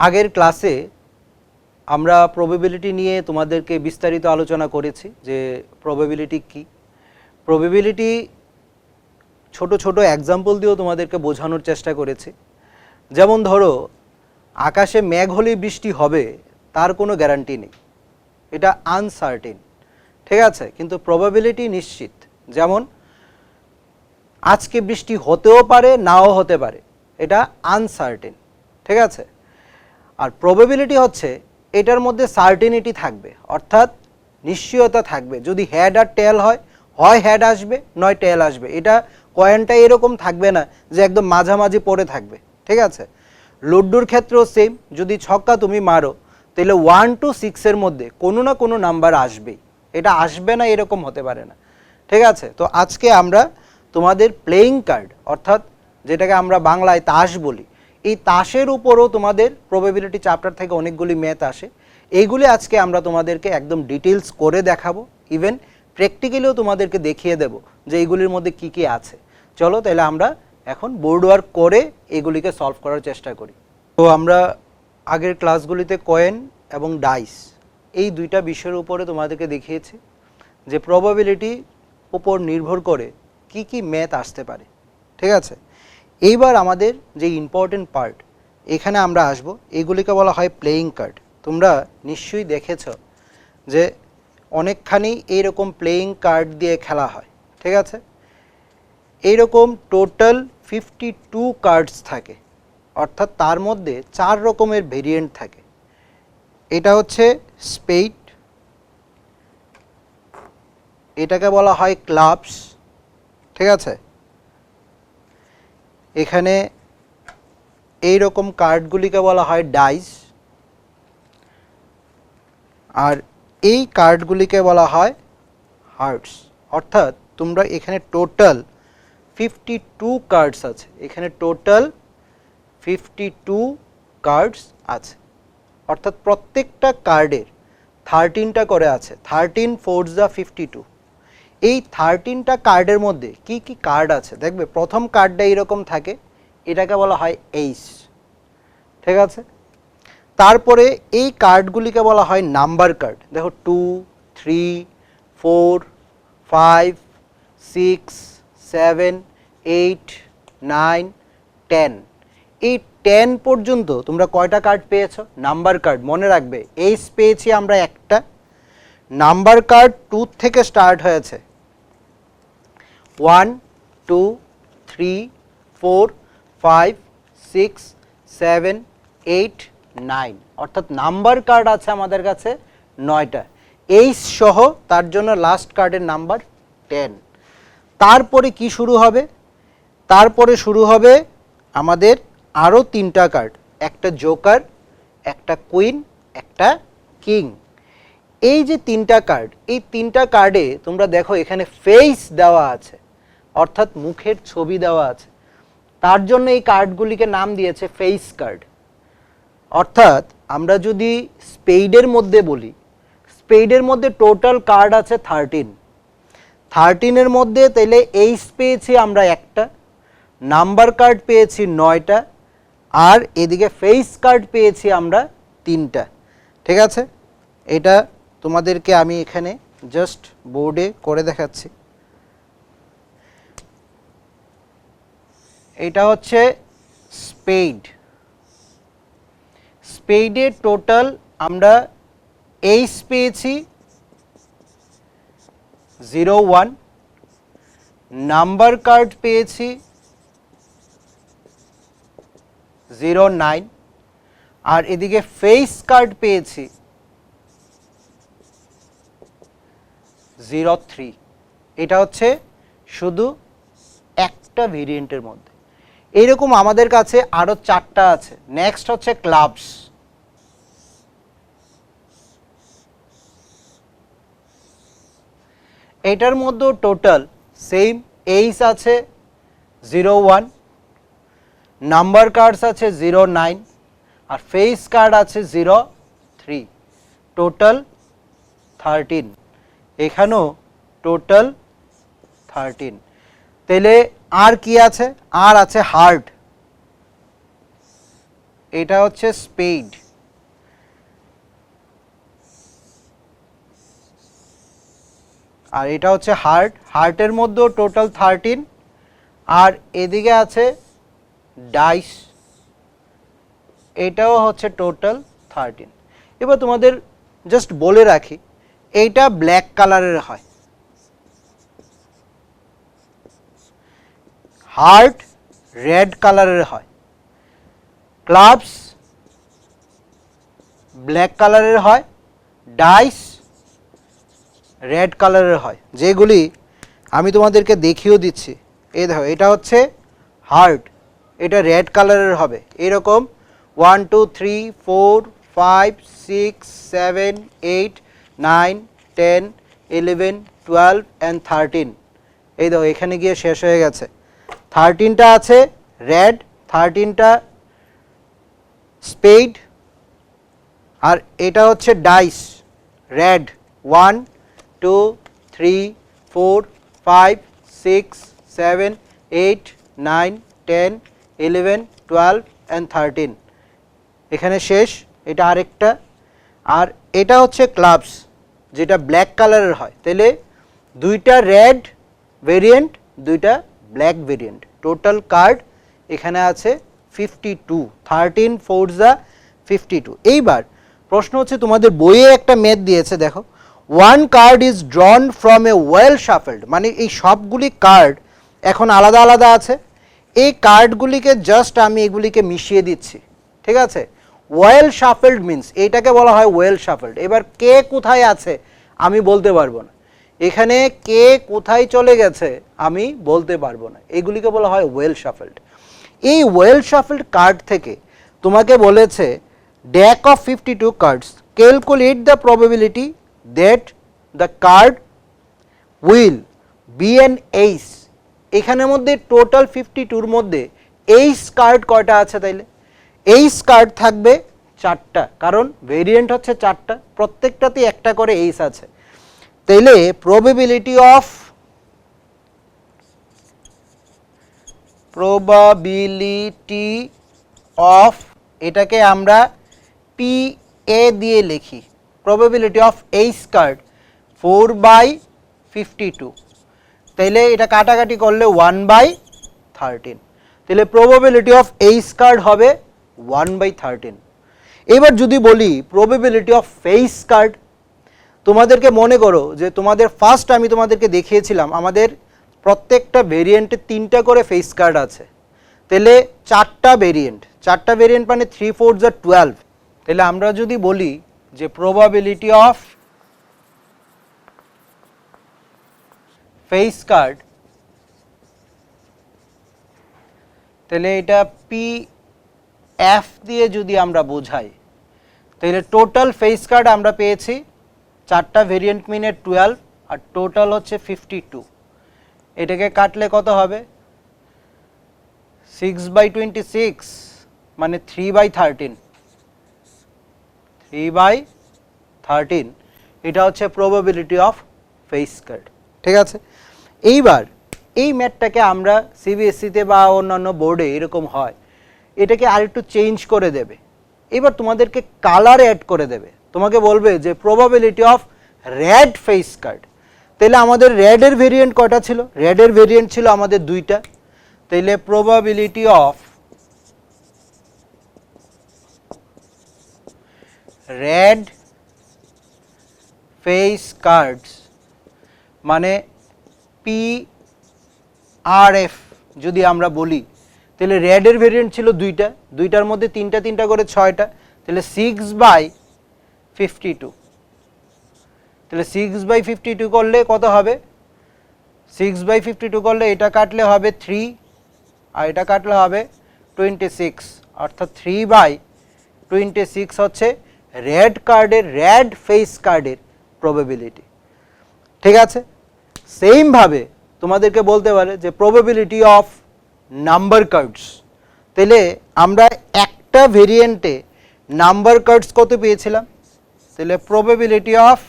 আগের ক্লাসে আমরা প্রবাবিলিটি নিয়ে তোমাদেরকে বিস্তারিত আলোচনা করেছি যে প্রবাবিলিটি কি। প্রবাবিলিটি ছোট ছোট এক্সাম্পল দিয়েও তোমাদেরকে বোঝানোর চেষ্টা করেছি। যেমন ধরো, আকাশে মেঘ হলেই বৃষ্টি হবে তার কোনো গ্যারান্টি নেই, এটা আনসার্টেন, ঠিক আছে। কিন্তু প্রবাবিলিটি নিশ্চিত। যেমন আজকে বৃষ্টি হতেও পারে, নাও হতে পারে, এটা আনসার্টেন, ঠিক আছে। আর প্রবাবিলিটি হচ্ছে এটার মধ্যে সার্টেনিটি থাকবে, অর্থাৎ নিশ্চয়তা থাকবে। যদি হেড আর টেল হয়, হয় হেড আসবে নয় টেল আসবে। এটা কয়েনটা এরকম থাকবে না যে একদম মাঝামাঝি পড়ে থাকবে, ঠিক আছে। লুড্ডুর ক্ষেত্রেও সেম, যদি ছক্কা তুমি মারো তাহলে 1 to 6 এর মধ্যে কোনো না কোনো নাম্বার আসবেই, এটা আসবে না এরকম হতে পারে না, ঠিক আছে। তো আজকে আমরা তোমাদের প্লেয়িং কার্ড, অর্থাৎ যেটাকে আমরা বাংলায় তাস বলি, এই তাসের উপরও তোমাদের প্রবাবিলিটি চ্যাপ্টার থেকে অনেকগুলি ম্যাথ আসে। এইগুলি আজকে আমরা তোমাদেরকে একদম ডিটেলস করে দেখাবো, ইভেন প্র্যাকটিক্যালিও তোমাদেরকে দেখিয়ে দেব যে এইগুলির মধ্যে কি কি আছে। চলো তাহলে আমরা এখন বোর্ড ওয়ার্ক করে এগুলিকে সলভ করার চেষ্টা করি। তো আমরা আগের ক্লাসগুলিতে কয়েন এবং ডাইস এই দুইটা বিষয়ের উপরে তোমাদেরকে দেখিয়েছি যে প্রবাবিলিটি উপর নির্ভর করে কি কি ম্যাথ আসতে পারে, ঠিক আছে। এইবার আমাদের যে ইম্পর্টেন্ট পার্ট, এখানে আমরা আসব, এগুলিকে বলা হয় প্লেয়িং কার্ড। তোমরা নিশ্চয়ই দেখেছ যে অনেকখানি এইরকম প্লেয়িং কার্ড দিয়ে খেলা হয়, ঠিক আছে। এইরকম টোটাল 52 কার্ডস থাকে, অর্থাৎ তার মধ্যে 4 রকমের ভেরিয়েন্ট থাকে। এটা হচ্ছে স্পেড, এটাকে বলা হয় ক্লাবস, ঠিক আছে। এখানে এই রকম কার্ডগুলিকে বলা হয় ডাইস, আর এই কার্ডগুলিকে বলা হয় হার্টস। অর্থাৎ তোমরা এখানে টোটাল 52 কার্ডস আছে, এখানে টোটাল 52 কার্ডস আছে, অর্থাৎ প্রত্যেকটা কার্ডের 13টা করে আছে। 13 4 যা 52। এই 13টা কার্ডের মধ্যে কি কি কার্ড আছে দেখবে। প্রথম কার্ডটা এরকম থাকে, এটাকে বলা হয় এইস, ঠিক আছে। তারপরে এই কার্ডগুলিকে বলা হয় নাম্বার কার্ড। দেখো 2 3 4 5 6 7 8 9 10। এই 10 পর্যন্ত তোমরা কয়টা কার্ড পেয়েছো? Number card. মনে রাখবে এইস পেয়েছি আমরা একটা, নাম্বার কার্ড 2 থেকে স্টার্ট হয়েছে, 1 2 3 4 5 6 7 8 9, অর্থাৎ নাম্বার কার্ড আছে আমাদের কাছে 9টা, এইস সহ। তার জন্য লাস্ট কার্ডের নাম্বার 10। তারপরে কি শুরু হবে? তারপরে শুরু হবে আমাদের আরও 3টা কার্ড, একটা জোকার, একটা কুইন, একটা কিং। এই যে 3টা কার্ড, এই 3টা কার্ডে তোমরা দেখো এখানে ফেস দেওয়া আছে, অর্থাৎ মুখের ছবি দেওয়া আছে। তার জন্য এই কার্ডগুলিকে নাম দিয়েছে ফেস কার্ড। অর্থাৎ আমরা যদি স্পেডের মধ্যে বলি, স্পেডের মধ্যে টোটাল কার্ড আছে 13। 13-এর মধ্যে তাইলে এইস পেয়েছি আমরা একটা, নাম্বার কার্ড পেয়েছি 9টা, আর এদিকে ফেস কার্ড পেয়েছি আমরা 3টা, ঠিক আছে। এটা তোমাদেরকে আমি এখানে জাস্ট বোর্ডে করে দেখাচ্ছি। এটা হচ্ছে স্পেড। স্পেডের টোটাল আমরা এইস পেয়েছি 01, নাম্বার কার্ড পেয়েছি 09, আর এদিকে ফেস কার্ড পেয়েছি 03। এটা হচ্ছে শুধু একটা ভেরিয়েন্টের মধ্যে। এইরকম আমাদের কাছে আরো 4টা আছে। নেক্সট হচ্ছে ক্লাবস। এটার মধ্যে টোটাল সেম এইস আছে 01, নাম্বার কার্ডস আছে 09, আর ফেস কার্ড আছে 03, টোটাল 13। এখানেও টোটাল 13। তাহলে আর কি আছে? আর আছে হার্ট। এটা হচ্ছে স্পেড, আর এটা হচ্ছে হার্ট, হার্টের মধ্যেও টোটাল 13, আর এদিকে আছে ডাইস, এটাও হচ্ছে টোটাল 13। এবার তোমাদের জাস্ট বলে রাখি, এইটা ব্ল্যাক কালারের হয়, হার্ট রেড কালারের হয়, ক্লাবস ব্ল্যাক কালারের হয়, ডাইস রেড কালারের হয়। যেগুলি আমি তোমাদেরকে দেখিয়েও দিচ্ছি, এই দেখো এটা হচ্ছে হার্ট, এটা রেড কালারের হবে। এরকম 1 2 3 4 5 6 7 8 9 10 11 12 and 13, এই দেখো এখানে গিয়ে শেষ হয়ে গেছে। 13টা আছে রেড, 13টা স্পেড, আর এটা হচ্ছে ডাইস রেড 1 2 3 4 5 6 7 8 9 10 11 12 and 13, এখানে শেষ। এটা আরেকটা, আর এটা হচ্ছে ক্লাবস যেটা ব্ল্যাক কালারের হয়। তাহলে দুইটা রেড ভেরিয়েন্ট, দুইটা ব্ল্যাক ভেরিয়েন্ট, টোটাল কার্ড এখানে আছে 52, 13 4 যা 52। এইবার প্রশ্ন হচ্ছে তোমাদের বইয়ে একটা ম্যাথ দিয়েছে, দেখো one card is drawn from a well shuffled, মানে এই সবগুলি কার্ড এখন আলাদা আলাদা আছে, এই কার্ডগুলিকে জাস্ট আমি এগুলিকে মিশিয়ে দিচ্ছি, ঠিক আছে। ওয়েল শাফেলড মিন্স এইটাকে বলা হয় ওয়েল শাফেলড। এবার কে কোথায় আছে আমি বলতে পারবো না, এখানে কে কোথায় চলে গেছে আমি বলতে পারবো না, এগুলিকে বলা হয় ওয়েল শাফেলড। এই ওয়েল শাফেলড কার্ড থেকে তোমাকে বলেছে deck of 52 cards, calculate the probability that the card will be an ace। এখানের মধ্যে টোটাল 52 মধ্যে এইস কার্ড কয়টা আছে, তাইলে এইস কার্ড থাকবে 4টা, কারণ ভেরিয়েন্ট হচ্ছে 4টা, প্রত্যেকটাতে একটা করে এইস আছে। তাইলে probability of এটাকে আমরা PA দিয়ে লিখি, probability of ace card 4/52, তাইলে এটা কাটাকাটি করলে 1/13, তাহলে probability of ace card হবে 1/13। এবার যদি বলি probability of face card, তোমাদেরকে মনে করো যে তোমাদের ফার্স্ট আমি তোমাদেরকে দেখিয়েছিলাম আমাদের প্রত্যেকটা ভেরিয়েন্টে 3টা করে ফেস কার্ড আছে, তাহলে 4টা ভেরিয়েন্ট মানে 3 4 যা 12। তাহলে আমরা যদি বলি যে probability of face card, তাহলে এটা PF দিয়ে যদি আমরা বোঝাই, তাহলে টোটাল ফেস কার্ড আমরা পেয়েছি 4টা ভেরিয়েন্ট মিনে 12, আর টোটাল হচ্ছে 52। এটাকে কাটলে কত হবে 6/26, মানে 3/13, 3/13, এটা হচ্ছে probability of face card, ঠিক আছে। এইবার এই ম্যাথটাকে আমরা সিবিএসসিতে বা অন্যান্য বোর্ডে এরকম হয়, এটাকে আরেকটু চেঞ্জ করে দেবে। এবার তোমাদেরকে কালার অ্যাড করে দেবে, তোমাকে বলবে যে probability of red face card, তাহলে আমাদের রেডের ভেরিয়েন্ট কয়টা ছিল, রেডের ভেরিয়েন্ট ছিল আমাদের 2টা, তাহলে probability of red face cards মানে PRF যদি আমরা বলি, তাহলে রেডের ভেরিয়েন্ট ছিল 2টা, 2টার মধ্যে 3টা করে 6টা, তাহলে 6/52, তাহলে 6/52 করলে কত হবে, 6/52 করলে এটা কাটলে হবে 3, আর এটা কাটলে হবে 26, অর্থাৎ 3/26 হচ্ছে রেড কার্ডের, রেড ফেস কার্ডের প্রবাবিলিটি, ঠিক আছে। সেম ভাবে তোমাদেরকে বলতে পারে যে probability of নাম্বার কার্ডস, তাহলে আমরা একটা ভেরিয়েন্টে নাম্বার কার্ডস কত পেয়েছিলাম, তাহলে probability of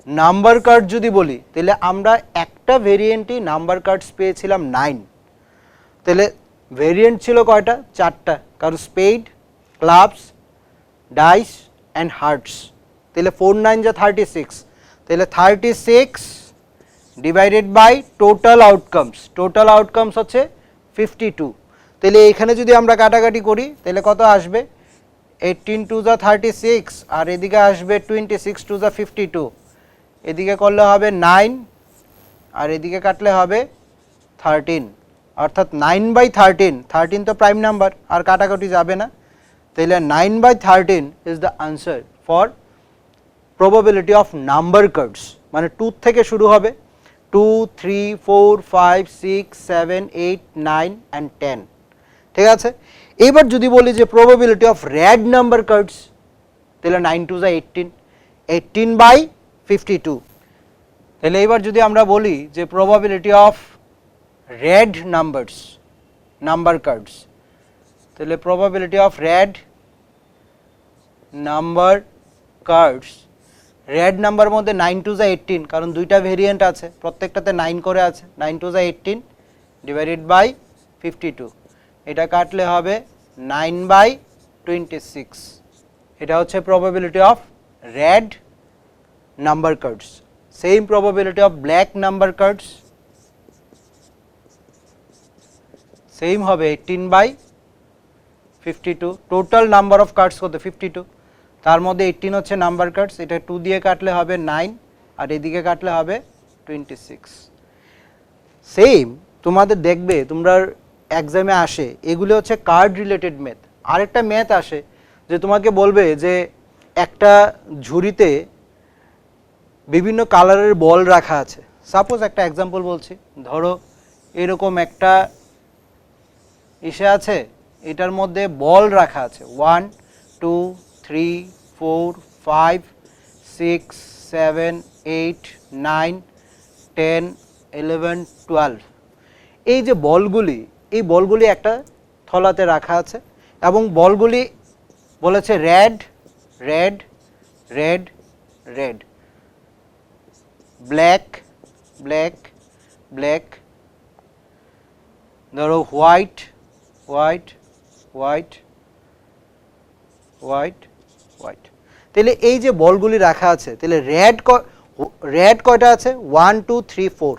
নাম্বার কার্ড যদি বলি, তাহলে আমরা একটা ভেরিয়েন্টই নাম্বার কার্ডস পেয়েছিলাম 9, তাহলে ভেরিয়েন্ট ছিল কয়টা 4টা, কারণ spade clubs, dice and hearts. তাহলে 4 9 যা 36, তাহলে 36 divided by total outcomes. Total outcomes হচ্ছে 52। তাহলে এখানে যদি আমরা কাটাকাটি করি তাহলে কত আসবে? 18 2 যা 36 আর এদিকে আসবে 26 2 যা 52। এদিকে করলে হবে 9 আর এদিকে কাটলে হবে 13, অর্থাৎ 9/13। 13 তো প্রাইম নাম্বার, আর কাটাকাটি যাবে না। তাহলে 9/13 is the answer for probability of number cards. মানে 2 থেকে শুরু হবে, 2 3 4 5 6 7 8 9 অ্যান্ড 10। ঠিক আছে, এবার যদি বলি যে probability of red number cards, তাহলে 9 2 যা 18, 18/52। তাহলে এবার যদি আমরা বলি যে probability of red numbers, number cards, তাহলে probability of red number cards, red number মধ্যে 9 2 যা 18, কারণ দুইটা ভেরিয়েন্ট আছে, প্রত্যেকটাতে 9 করে আছে। 9 2 যা 18 ডিভাইডেড বাই 52, এটা কাটলে হবে 9/26। এটা হচ্ছে probability of red number cards. Same probability of black number cards, same হবে 18/52। টোটাল নাম্বার অফ কার্ডস কত? 52, তার মধ্যে 18 হচ্ছে নাম্বার কার্ডস, এটা 2 দিয়ে কাটলে হবে 9 আর এদিকে কাটলে হবে 26। সেম তোমাদের দেখবে তোমরা এক্সামে আসে, এগুলো হচ্ছে কার্ড রিলেটেড ম্যাথ। আরেকটা ম্যাথ আসে যে তোমাকে বলবে যে একটা ঝুড়িতে বিভিন্ন কালারের বল রাখা আছে। সাপোজ একটা এক্সাম্পল বলছি, ধরো এরকম একটা ইসে আছে, এটার মধ্যে বল রাখা আছে 1 2 3 4 5 6 7 8 9 10 11 12। এই যে বলগুলি, এই বলগুলি একটা থলাতে রাখা আছে এবং বলগুলি বলেছে red red red red, black black black, ধরো white white white white white. তাহলে এই যে বলগুলি রাখা আছে, তাহলে রেড কয়টা আছে? 1 2 3 4।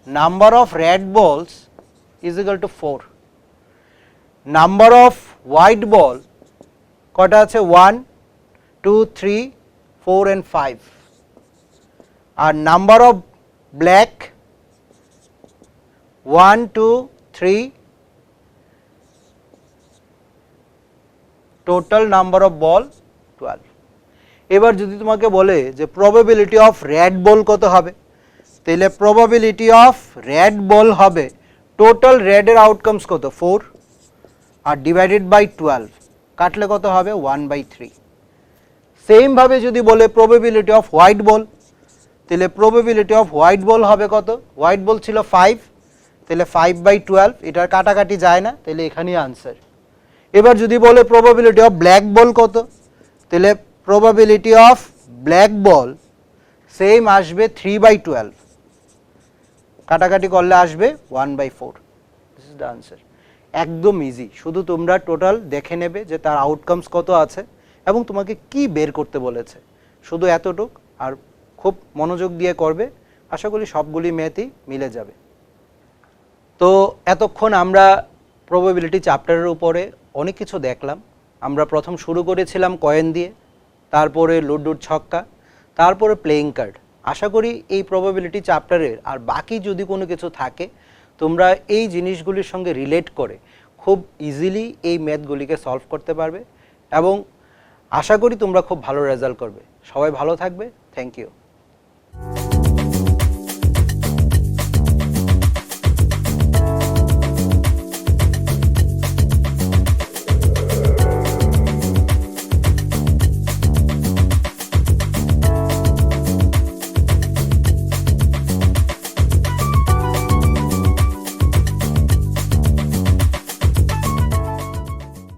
Number of red balls is equal to 4। Number of white ball কয়টা আছে? 1 2 3 4 and 5। আর number of black 1 2 3, total number of ball 12। এবার যদি তোমাকে বলে যে প্রবাবিলিটি অফ রেড বল কত হবে, তাহলে প্রবাবিলিটি অফ রেড বল হবে টোটাল রেডের আউটকামস কত? 4 আর ডিভাইডেড বাই 12, কাটলে কত হবে? 1/3। সেম ভাবে যদি বলে প্রবাবিলিটি অফ হোয়াইট বল, তাহলে প্রবাবিলিটি অফ হোয়াইট বল হবে কত? হোয়াইট বল ছিল 5, তাহলে 5/12, এটার কাটাকাটি যায় না, তাহলে এখানেই আনসার। এবার যদি বলে প্রবাবিলিটি অফ ব্ল্যাক বল কত, তাহলে probability of black ball same আসবে 3/12, কাটাকাটি করলে আসবে 1/4। This is the answer. একদম ইজি, শুধু তোমরা টোটাল দেখে নেবে যে তার আউটকামস কত আছে এবং তোমাকে কি বের করতে বলেছে, শুধু এতটুক, আর খুব মনোযোগ দিয়ে করবে, আশা করি সবগুলি ম্যাথই মিলে যাবে। তো এতক্ষণ আমরা প্রবাবিলিটি চ্যাপ্টারের উপরে অনেক কিছু দেখলাম। আমরা প্রথম শুরু করেছিলাম কয়েন দিয়ে, তারপরে লুডুর ছক্কা, তারপরে প্লেইং কার্ড। আশা করি এই প্রবাবিলিটি চ্যাপ্টারের আর বাকি যদি কোনো কিছু থাকে, তোমরা এই জিনিসগুলির সঙ্গে রিলেট করে খুব ইজিলি এই ম্যাথগুলিকে সলভ করতে পারবে এবং আশা করি তোমরা খুব ভালো রেজাল্ট করবে। সবাই ভালো থাকবে। Thank you.